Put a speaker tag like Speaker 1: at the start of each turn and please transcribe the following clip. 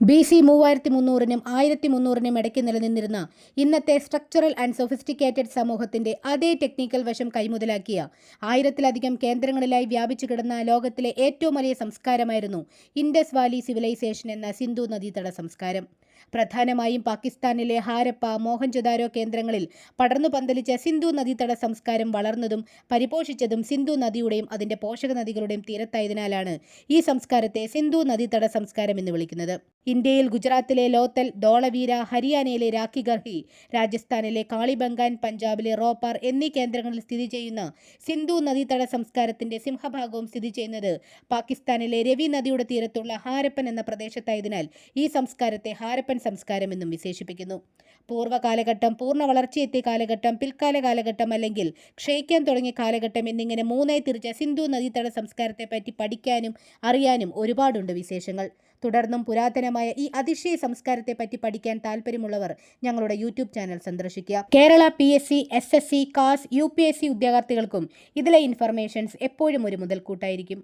Speaker 1: BC 3300-നും 1300-നും ഇടയ്ക്ക് നിലനിന്നിരുന്ന ഇന്നത്തെ സ്ട്രക്ചറൽ ആൻഡ് സൊഫിസ്റ്റിക്കേറ്റഡ് സമൂഹത്തിന്റെ അതേ ടെക്നിക്കൽ വശം കൈമുതലാക്കിയ 1000-ലധികം കേന്ദ്രങ്ങളിലായി വ്യാപിച്ചു കിടന്ന ലോകത്തിലെ ഏറ്റവും വലിയ സംസ്കാരമായിരുന്നു ഇൻഡസ് വാലി സിവിലൈസേഷൻ എന്ന സിന്ധു നദീതട സംസ്കാരം. പ്രധാനമായും പാകിസ്ഥാനിലെ ഹാരപ്പ, മോഹൻജൊദാരോ കേന്ദ്രങ്ങളിൽ പടർന്നു പന്തലിച്ച സിന്ധു നദീതട സംസ്കാരം വളർന്നതും പരിപോഷിച്ചതും സിന്ധു നദിയുടെയും അതിന്റെ പോഷക നദികളുടെയും തീരത്തായതിനാലാണ് ഈ സംസ്കാരത്തെ സിന്ധു നദീതട സംസ്കാരം എന്ന് വിളിക്കുന്നത്. ഇന്ത്യയിൽ ഗുജറാത്തിലെ ലോത്തൽ, ധോളവീര, ഹരിയാനയിലെ രാഖിഗർഹി, രാജസ്ഥാനിലെ കാളിബംഗാൻ, പഞ്ചാബിലെ റോപ്പാർ എന്നീ കേന്ദ്രങ്ങളിൽ സ്ഥിതി ചെയ്യുന്ന സിന്ധു നദീതട സംസ്കാരത്തിന്റെ സിംഹഭാഗവും സ്ഥിതി ചെയ്യുന്നത് പാകിസ്ഥാനിലെ രവി നദിയുടെ തീരത്തുള്ള ഹാരപ്പൻ എന്ന പ്രദേശത്തായതിനാൽ ഈ സംസ്കാരത്തെ ഹാരപ്പൻ സംസ്കാരം എന്നും വിശേഷിപ്പിക്കുന്നു. പൂർവ്വകാലഘട്ടം, പൂർണ്ണ വളർച്ചയെത്തിയ കാലഘട്ടം, പിൽക്കാല കാലഘട്ടം അല്ലെങ്കിൽ ക്ഷയിക്കാൻ തുടങ്ങിയ കാലഘട്ടം എന്നിങ്ങനെ മൂന്നായി തിരിച്ച സിന്ധു നദീതട സംസ്കാരത്തെ പറ്റി പഠിക്കാനും അറിയാനും ഒരുപാടുണ്ട് വിശേഷങ്ങൾ. തുടർന്നും പുരാതനമായ ഈ അതിശയ സംസ്കാരത്തെ പറ്റി പഠിക്കാൻ താല്പര്യമുള്ളവർ ഞങ്ങളുടെ യൂട്യൂബ് ചാനൽ സന്ദർശിക്കുക. Kerala PSC, SSC, CAS, UPSC ഉദ്യോഗാർത്ഥികൾക്കും ഇതിലെ ഇൻഫർമേഷൻസ് എപ്പോഴും ഒരു മുതൽക്കൂട്ടായിരിക്കും.